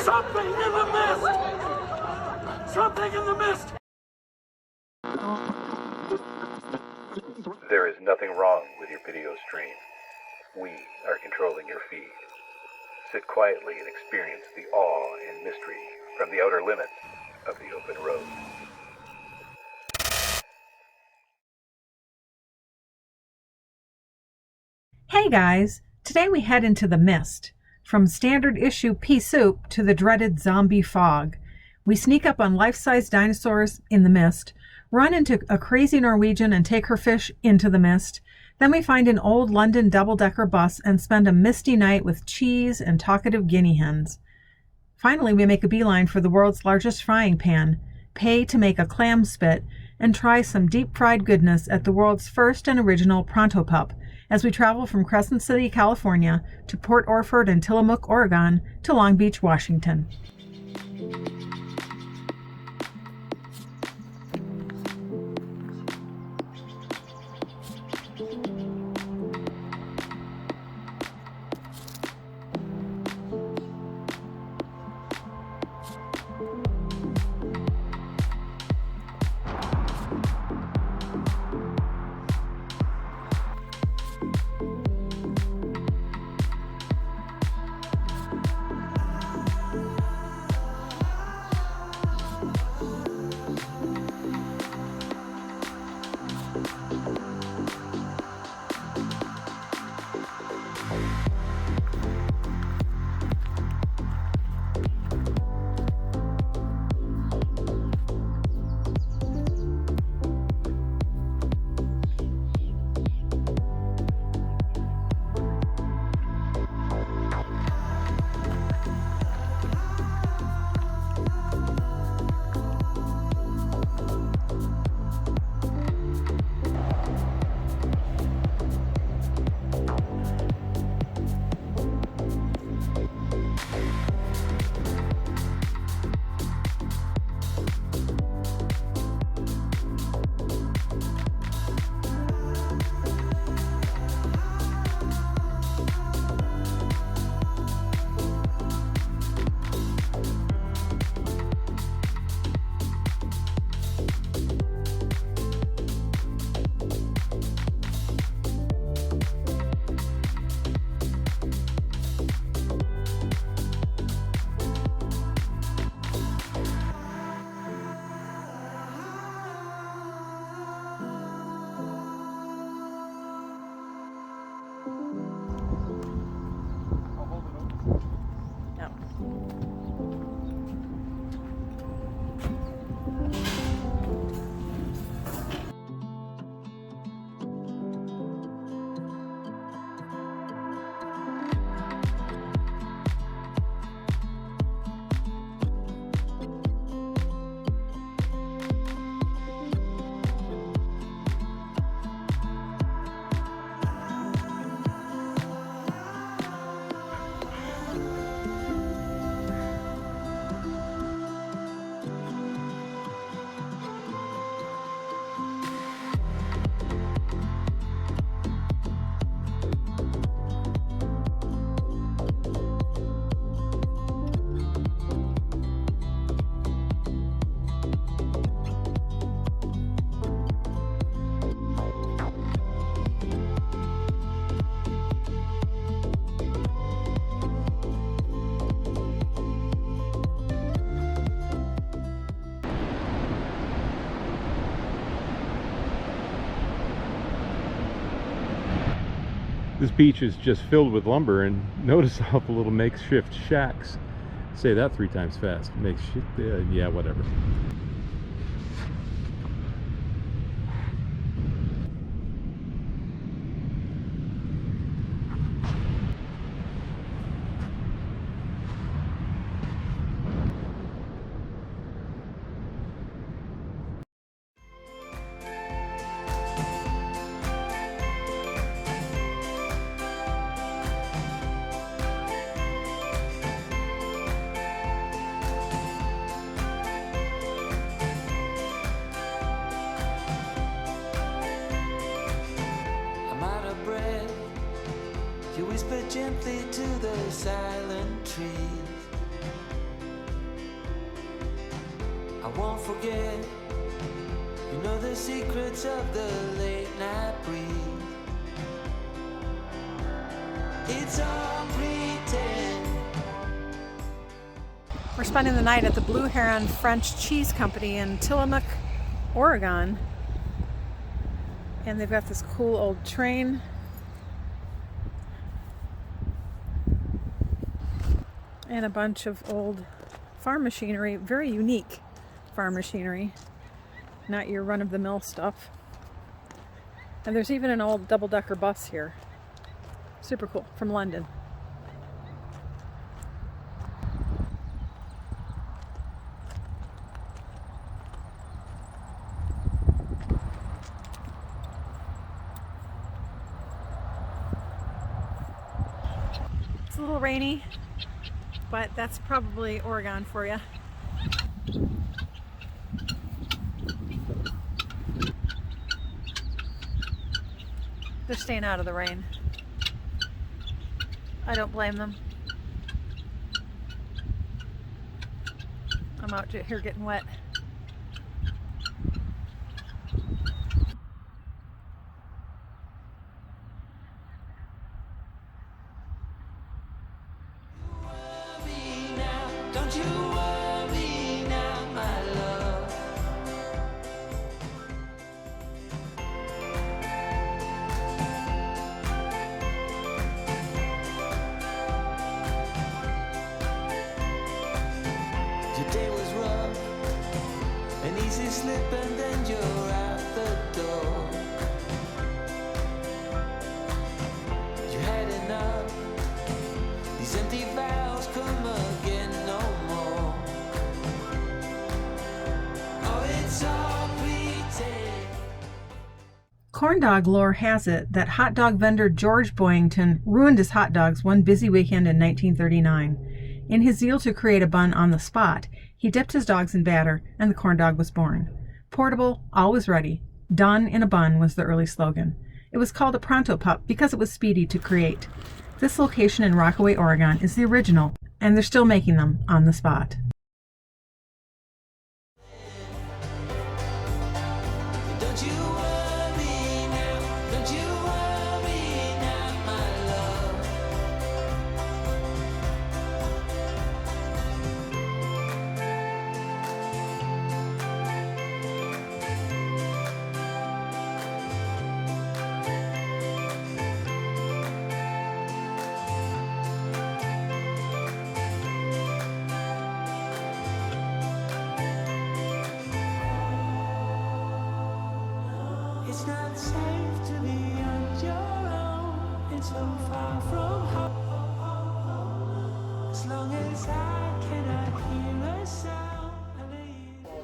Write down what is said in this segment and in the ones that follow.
Something in the mist! Something in the mist! There is nothing wrong with your video stream. We are controlling your feed. Sit quietly and experience the awe and mystery from the outer limits of the open road. Hey guys, today we head into the mist. From standard issue pea soup to the dreaded zombie fog. We sneak up on life-size dinosaurs in the mist, run into a crazy Norwegian and take her fish into the mist. Then we find an old London double-decker bus and spend a misty night with cheese and talkative guinea hens. Finally, we make a beeline for the world's largest frying pan, pay to make a clam spit, and try some deep-fried goodness at the world's first and original Pronto Pup, as we travel from Crescent City, California, to Port Orford and Tillamook, Oregon, to Long Beach, Washington. This beach is just filled with lumber, and notice all the little makeshift shacks. Say that 3 times fast. Makeshift, yeah, whatever. You whisper gently to the silent trees. I won't forget. You know the secrets of the late night breeze. It's all pretend. We're spending the night at the Blue Heron French Cheese Company in Tillamook, Oregon. And they've got this cool old train. And a bunch of old farm machinery, very unique farm machinery, not your run-of-the-mill stuff. And there's even an old double-decker bus here. Super cool, from London. It's a little rainy, but that's probably Oregon for you. They're staying out of the rain. I don't blame them. I'm out here getting wet. Don't you worry now, my love. Your day was rough, an easy slip and then you're out the door. You had enough, these empty vows come again no more. Oh, it's all pretend. Corn dog lore has it that hot dog vendor George Boyington ruined his hot dogs one busy weekend in 1939. In his zeal to create a bun on the spot, he dipped his dogs in batter, and the corn dog was born. Portable, always ready, done in a bun was the early slogan. It was called a Pronto Pup because it was speedy to create. This location in Rockaway, Oregon is the original, and they're still making them on the spot. Don't you worry now, don't you worry now, my love. It's not safe to be on your own. It's so far from home. As long as I cannot hear a sound, I lay you.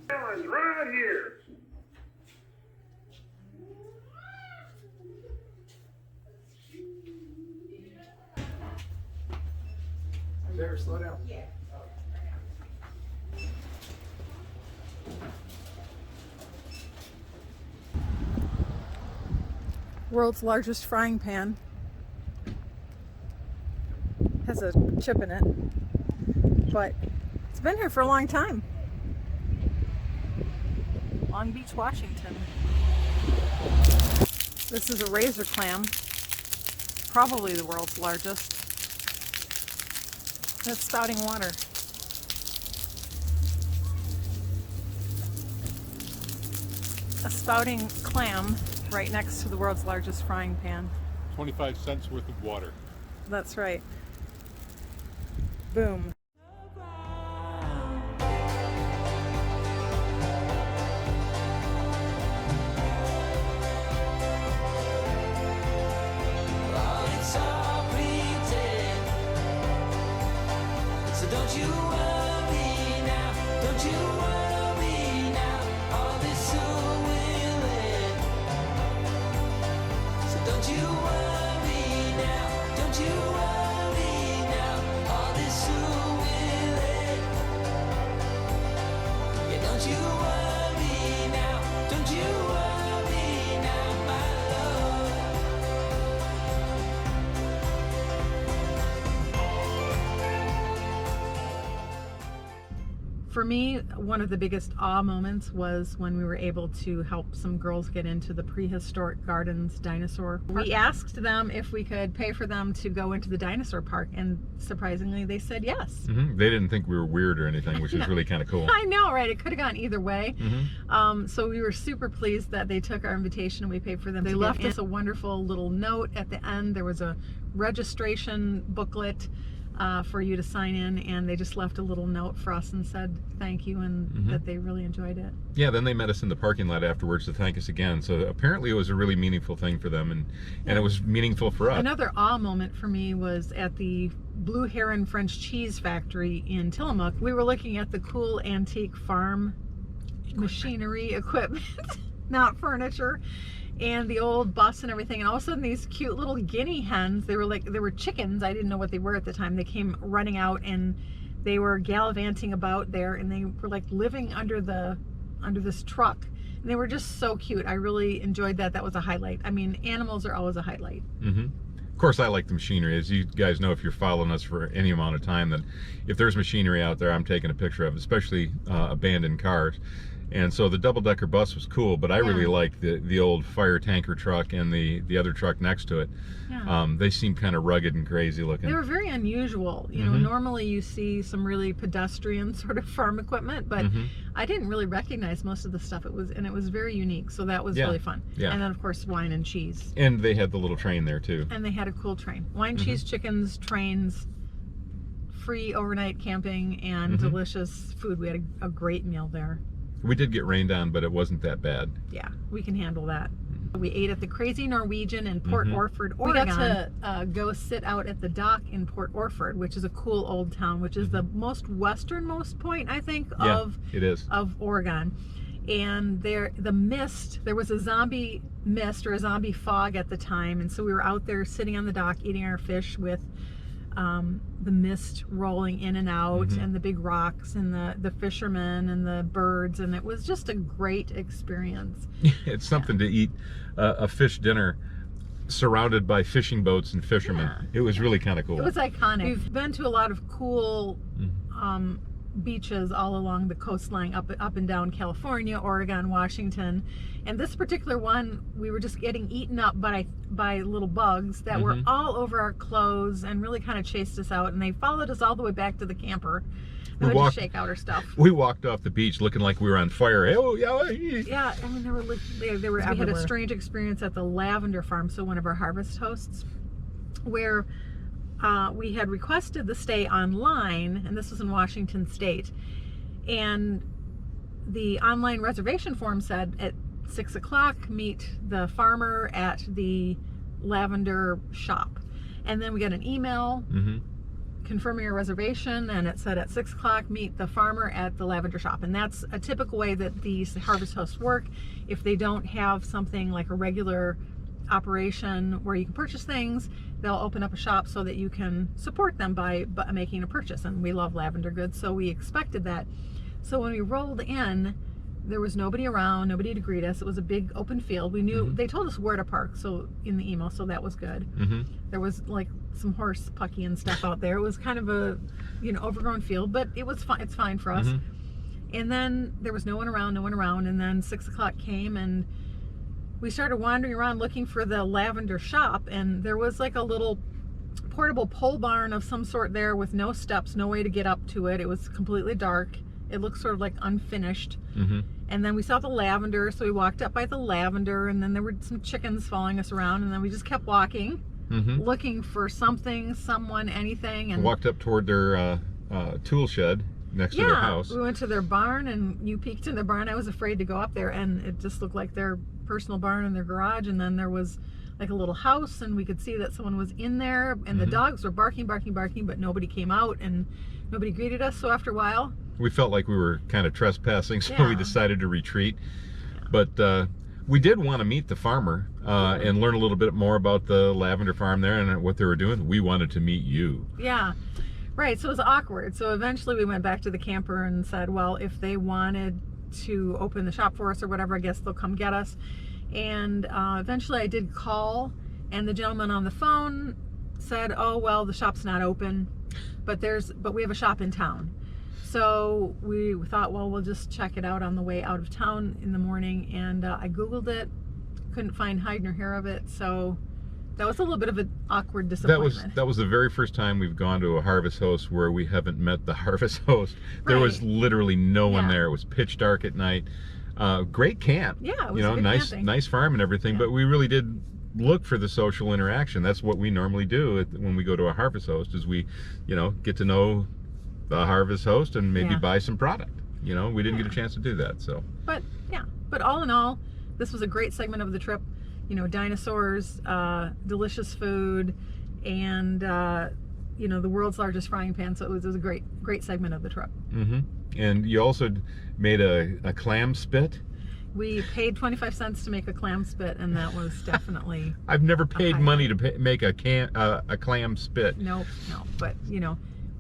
Heron's right here. There, slow down. World's largest frying pan. Has a chip in it, but it's been here for a long time. Long Beach, Washington. This is a razor clam, probably the world's largest. And it's spouting water. A spouting clam right next to the world's largest frying pan. 25 cents worth of water. That's right. Boom. Oh, it's all pretend. So don't you worry now, don't you worry now. All this soon will end. So don't you worry now, don't you worry For me, one of the biggest awe moments was when we were able to help some girls get into the Prehistoric Gardens dinosaur park. We asked them if we could pay for them to go into the dinosaur park, and surprisingly they said yes. They didn't think we were weird or anything, which is really kind of cool. I know, right? It could have gone either way. So we were super pleased that they took our invitation and we paid for them. They left us a wonderful little note at the end. There was a registration booklet for you to sign in, and they just left a little note for us and said thank you, and that they really enjoyed it. Yeah, then they met us in the parking lot afterwards to thank us again. So apparently it was a really meaningful thing for them, and it was meaningful for us. Another awe moment for me was at the Blue Heron French cheese factory in Tillamook. We were looking at the cool antique farm machinery equipment, not furniture, and the old bus and everything, and all of a sudden these cute little guinea hens, they were chickens, I didn't know what they were at the time, they came running out and they were gallivanting about there, and they were like living under this truck, and they were just so cute. I really enjoyed that. That was a highlight. I mean, animals are always a highlight. Of course, I like the machinery. As you guys know, if you're following us for any amount of time, that if there's machinery out there, I'm taking a picture of, especially abandoned cars. And so the double-decker bus was cool, but I really liked the old fire tanker truck and the other truck next to it. They seemed kind of rugged and crazy looking. They were very unusual. You know, normally you see some really pedestrian sort of farm equipment, but I didn't really recognize most of the stuff. It was very unique, so that was really fun. And then of course wine and cheese. And they had the little train there too. And they had a cool train. Wine, cheese, chickens, trains, free overnight camping, and delicious food. We had a great meal there. We did get rained on, but it wasn't that bad. Yeah, we can handle that. We ate at the Crazy Norwegian in Port Orford, Oregon. We got to go sit out at the dock in Port Orford, which is a cool old town, which is the most westernmost point, I think, of Oregon. And there was a zombie mist or a zombie fog at the time, and so we were out there sitting on the dock eating our fish with the mist rolling in and out, and the big rocks, and the fishermen and the birds, and it was just a great experience. It's something to eat a fish dinner surrounded by fishing boats and fishermen. It was really kind of cool. It was iconic. We've been to a lot of cool beaches all along the coastline, up and down California, Oregon, Washington, and this particular one, we were just getting eaten up by little bugs that were all over our clothes and really kind of chased us out, and they followed us all the way back to the camper. We had to shake out our stuff. We walked off the beach looking like we were on fire. Yeah, I mean, they were. We had a strange experience at the lavender farm, so one of our harvest hosts, where we had requested the stay online, and this was in Washington State, and the online reservation form said at 6 o'clock meet the farmer at the lavender shop, and then we got an email confirming our reservation, and it said at 6 o'clock meet the farmer at the lavender shop. And that's a typical way that these harvest hosts work. If they don't have something like a regular operation where you can purchase things, they'll open up a shop so that you can support them by making a purchase. And we love lavender goods, so we expected that. So when we rolled in, there was nobody around, nobody to greet us. It was a big open field. We knew they told us where to park, so in the email, so that was good. There was like some horse pucky and stuff out there. It was kind of a overgrown field, but it was fine. It's fine for us. And then there was no one around, and then 6 o'clock came, and we started wandering around looking for the lavender shop, and there was like a little portable pole barn of some sort there with no steps, no way to get up to it. It was completely dark. It looked sort of like unfinished. And then we saw the lavender, so we walked up by the lavender, and then there were some chickens following us around, and then we just kept walking, looking for something, someone, anything. And walked up toward their tool shed next to their house. We went to their barn, and you peeked in the barn. I was afraid to go up there, and it just looked like their personal barn in their garage. And then there was like a little house, and we could see that someone was in there, and the dogs were barking, but nobody came out, and nobody greeted us. So after a while, we felt like we were kind of trespassing, so we decided to retreat. But we did want to meet the farmer and learn a little bit more about the lavender farm there and what they were doing. We wanted to meet you. Yeah, right. So it was awkward. So eventually we went back to the camper and said, well, if they wanted to open the shop for us or whatever, I guess they'll come get us. And eventually I did call, and the gentleman on the phone said, oh, well, the shop's not open, but we have a shop in town. So we thought, well, we'll just check it out on the way out of town in the morning, and I Googled it, couldn't find hide nor hair of it, so that was a little bit of an awkward disappointment. That was the very first time we've gone to a harvest host where we haven't met the harvest host. There was literally no one there. It was pitch dark at night. Great camp. Yeah, it was good camping. nice farm and everything, but we really did look for the social interaction. That's what we normally do when we go to a harvest host, is we, get to know the harvest host and maybe buy some product. We didn't get a chance to do that, so. But all in all, this was a great segment of the trip. Dinosaurs, delicious food, and the world's largest frying pan. So it was a great segment of the trip. Mm-hmm. And you also made a clam spit. We paid 25 cents to make a clam spit, and that was definitely. I've never paid money to make a clam spit. No, but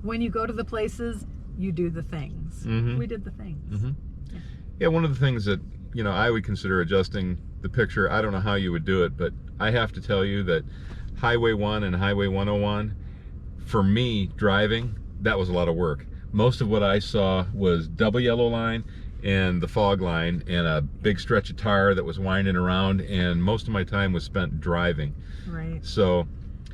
when you go to the places, you do the things. Mm-hmm. We did the things. Mm-hmm. Yeah, one of the things that I would consider adjusting the picture. I don't know how you would do it, but I have to tell you that Highway 1 and Highway 101, for me driving, that was a lot of work. Most of what I saw was double yellow line and the fog line and a big stretch of tar that was winding around, and most of my time was spent driving. Right. So.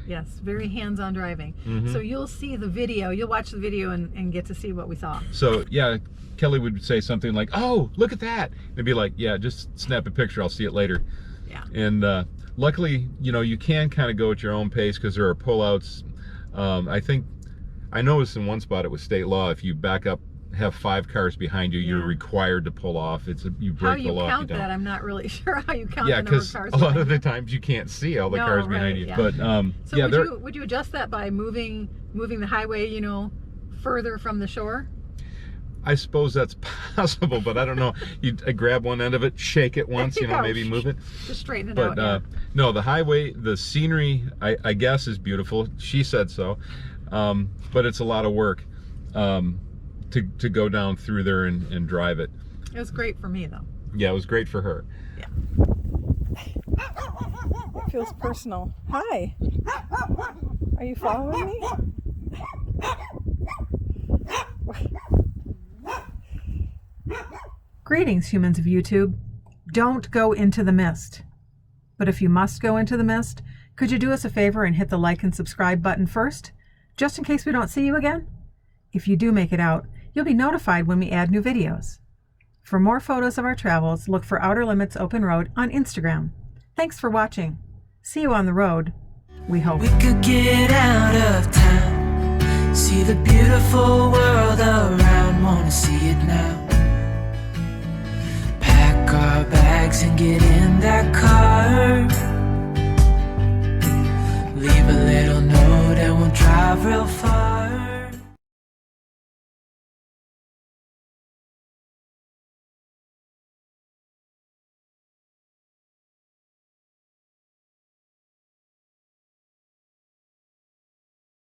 Yes, very hands-on driving. Mm-hmm. So you'll see the video, you'll watch the video and get to see what we saw. So yeah, Kelly would say something like, "Oh, look at that." And it'd be like, "Yeah, just snap a picture, I'll see it later." Yeah. And luckily, you can kind of go at your own pace because there are pullouts. I noticed in one spot it was state law, if you back up, have 5 cars behind you, you're required to pull off. You break the law. How you count that, I'm not really sure how you count the number of cars. Yeah, because a lot of the times you can't see all the cars behind you. Yeah. But so would you adjust that by moving the highway, further from the shore? I suppose that's possible, but I don't know. You grab one end of it, shake it once, maybe move it. Just straighten it out. But no, the highway, the scenery, I guess is beautiful. She said so, but it's a lot of work to go down through there and drive it. It was great for me, though. Yeah, it was great for her. Yeah. It feels personal. Hi. Are you following me? Greetings, humans of YouTube. Don't go into the mist. But if you must go into the mist, could you do us a favor and hit the like and subscribe button first, just in case we don't see you again? If you do make it out, you'll be notified when we add new videos. For more photos of our travels, look for Outer Limits Open Road on Instagram. Thanks for watching. See you on the road, we hope. We could get out of town, see the beautiful world around, wanna see it now. Pack our bags and get in that car, leave a little note and we'll drive real far.